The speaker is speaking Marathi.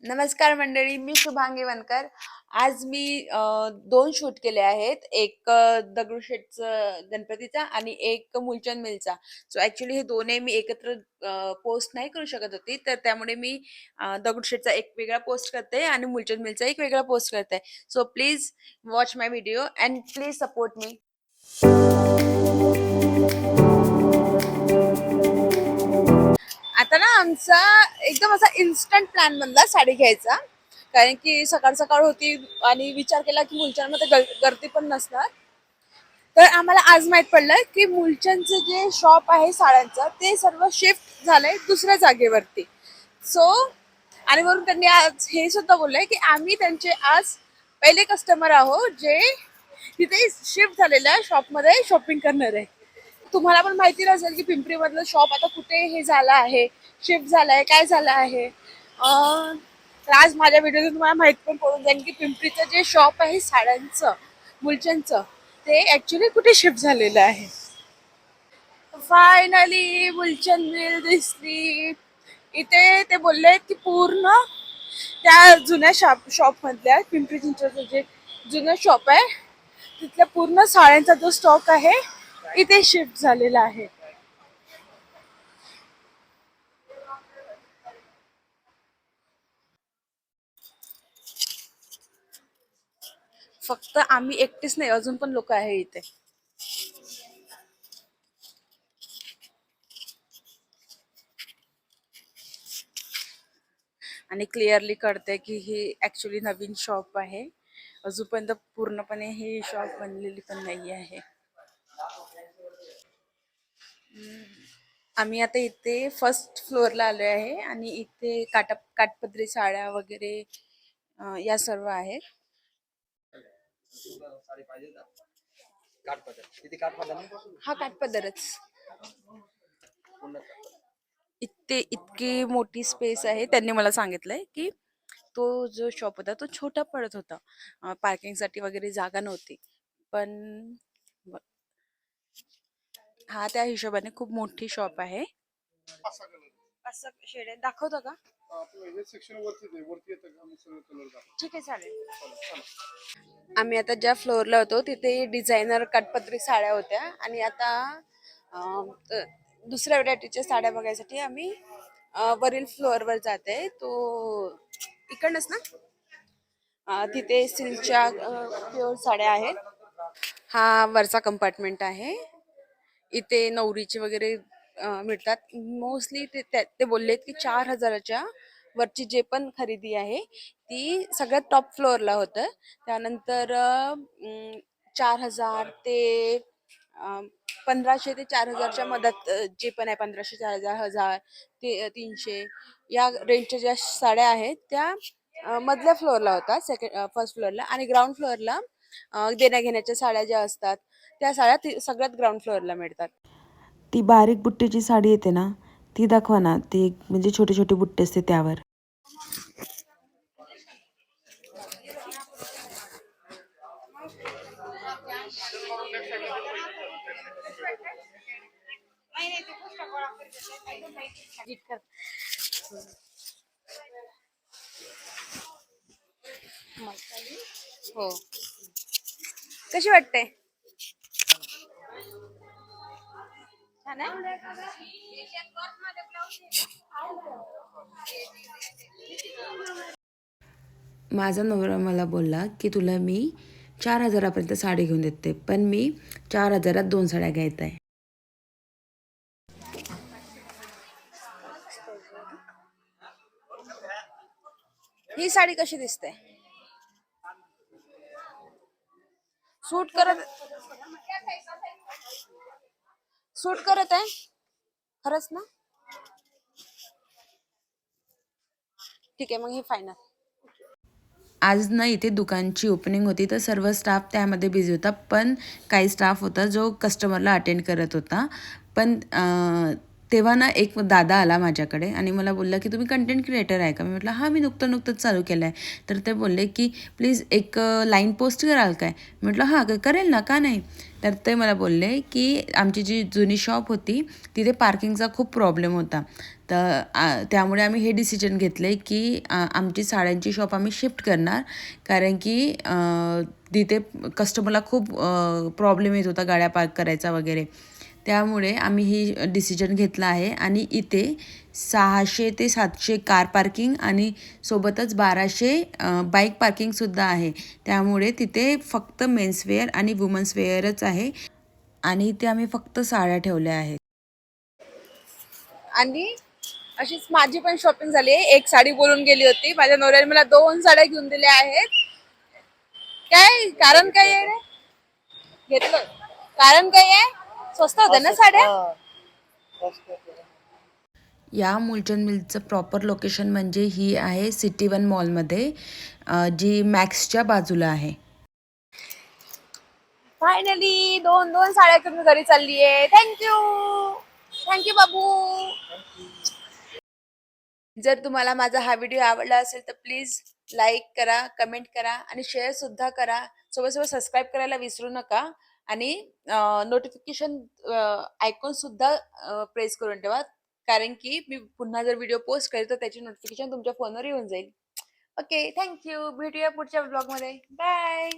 नमस्कार मंडळी, मी शुभांगी वनकर. आज मी 2 शूट केले आहेत. एक दगडूशेठचं गणपतीचा आणि एक मुलचंद मिलचा. सो ॲक्चुअली हे दोन्ही मी एकत्र पोस्ट नाही करू शकत होती. तर त्यामुळे मी दगडूशेठचा एक वेगळा पोस्ट करते आणि मुलचंद मिलचा एक वेगळा पोस्ट करते. So please watch my video and please support me. आता ना आमचा एकदम असा इन्स्टंट प्लॅन बनला साडी घ्यायचा. कारण की सकाळ सकाळ होती आणि विचार केला की मुलचंदमध्ये गर्दी पण नसणार. तर आम्हाला आज माहित पडलं की मुलचंदचं जे शॉप आहे साड्यांचं ते सर्व शिफ्ट झालंय दुसऱ्या जागेवरती. सो आणि वरून त्यांनी आज हे सुद्धा बोललंय की आम्ही त्यांचे आज पहिले कस्टमर आहोत जे तिथे शिफ्ट झालेल्या शॉपमध्ये शॉपिंग करणार आहे. तुम्हाला पण माहिती नसेल की पिंपरी मधलं शॉप आता कुठे हे झालं आहे, शिफ्ट झालंय, काय झालं आहे. तर आज माझ्या व्हिडिओतून तुम्हाला माहित पण पडून जाईल की पिंपरीचं जे शॉप आहे साड्यांचं मुलचंदचं ते ऍक्च्युली कुठे शिफ्ट झालेलं आहे. फायनली मुलचंद मिल दिसली. इथे ते बोलले की पूर्ण त्या जुन्या शॉप मधल्या पिंपरी चिंचवडचं जे जुनं शॉप आहे तिथल्या पूर्ण साड्यांचा जो स्टॉक आहे इथे शिफ्ट झालेला आहे. फक्त आम्ही एकटेच नाही, अजून पण लोक आहे इथे. आणि क्लिअरली कळते की ही ऍक्च्युली नवीन शॉप आहे. अजूनपर्यंत पूर्णपणे ही शॉप बनलेली पण नाही आहे. आम्ही आता इथे फर्स्ट फ्लोअरला आलो आहे आणि इथे काठपदरी साड्या वगैरे या सर्व आहेत. हा काठपदरच. इथे इतकी मोठी स्पेस आहे. त्यांनी मला सांगितलंय की तो जो शॉप होता तो छोटा पडत होता, पार्किंगसाठी वगैरे जागा नव्हती. पण हा त्या हिशोबाने खूप मोठी शॉप आहे. असं शेड दाखवतो का? ठीक आहे, चालेल. आम्ही आता ज्या फ्लोअरला होतो तिथे डिझायनर कटपत्री साड्या होत्या आणि आता दुसऱ्या व्हरायटीच्या साड्या बघायसाठी आम्ही वरील फ्लोअरवर जाते. तो इकडनंच ना, तिथे सिल्कच्या प्युअर साड्या आहेत. हा वरचा कंपार्टमेंट आहे. इथे नवरीचे वगैरे मिळतात. मोस्टली ते बोललेत की 4,000च्या वरची जे पण खरेदी आहे ती सगळ्यात टॉप फ्लोअरला होतं. त्यानंतर 4,000 ते 1,500 ते 4,000च्या मधात जे पण आहे, 1,500, 4,000, 1,000 ते 300 या रेंजच्या ज्या साड्या आहेत त्या मधल्या फ्लोअरला होता, फर्स्ट फ्लोअरला. आणि ग्राउंड फ्लोअरला देण्या घेण्याच्या साड्या ज्या असतात त्या साड्या सगळ्यात ग्राउंड फ्लोअरला मिळतात. ती बारीक बुट्टीची साडी येते ना, ती दाखवा ना. ती म्हणजे छोटे छोटे बुट्टे असते त्यावर. हो, कशी वाटते? छान आहे. माझा नवरा मला बोलला की तुला मी 4,000पर्यंत साडी घेऊन देते, पण मी 4,000त 2 साड्या घ्यायत आहे. ही साडी कशी दिसते? सूट करत सूट करत आहे खरंच ना? ठीक आहे, मग हे फायनल. आज ना इथे दुकानची ओपनिंग होती तर सर्व स्टाफ त्यामध्ये बिझी होता. पण काही स्टाफ होता जो कस्टमरला अटेंड करत होता. पण तेव्हा ना एक दादा आला माझ्याकडे आणि मला बोलला की तुम्ही कंटेंट क्रिएटर आहे का? मी म्हटलं हां, मी नुकतंच चालू केलं आहे. तर ते बोलले की प्लीज एक लाईन पोस्ट कराल काय? म्हटलं हां, करेल ना, का नाही? तर ते मला बोलले की आमची जी जुनी शॉप होती तिथे पार्किंगचा खूप प्रॉब्लेम होता. तर त्यामुळे आम्ही हे डिसिजन घेतले की आमची साड्यांची शॉप आम्ही शिफ्ट करणार, कारण की तिथे कस्टमरला खूप प्रॉब्लेम येत होता गाड्या पार्क करायचा वगैरे. त्यामुळे आम्ही ही डिसिजन घेतला आहे आणि इथे 600 ते 700 कार पार्किंग आणि सोबतच 1200 बाईक पार्किंगसुद्धा आहे. त्यामुळे तिथे फक्त मेन्सवेअर आणि वुमन्स वेअरच आहे आणि इथे आम्ही फक्त साड्या ठेवल्या आहेत. आणि अशीच माझी पण शॉपिंग झाली आहे. एक साडी बोलून गेली होती, माझ्या नवऱ्याने मला 2 साड्या घेऊन दिल्या आहेत. काय कारण काय आहे रे? घेतलं कारण काय आहे? स्वस्त होत्या ना साड्या. या मुलचंद मिलचं प्रॉपर लोकेशन म्हणजे ही आहे सिटी वन मॉलमध्ये, जी मॅक्सच्या बाजूला आहे. फायनली दोन दोन साड्या करून घरी चालली आहे. थँक्यू थँक्यू बाबू. जर तुम्हाला माझा हा व्हिडिओ आवडला असेल तर प्लीज लाईक करा, कमेंट करा आणि शेअर सुद्धा करा. सोबत सोबत सबस्क्राईब करायला विसरू नका आणि नोटिफिकेशन आयकॉन सुद्धा प्रेस करून ठेवा, कारण की मी पुन्हा जर व्हिडिओ पोस्ट करेल तर त्याची नोटिफिकेशन तुमच्या फोनवर येऊन जाईल. Okay, thank you. भेटूया पुढच्या ब्लॉगमध्ये. बाय.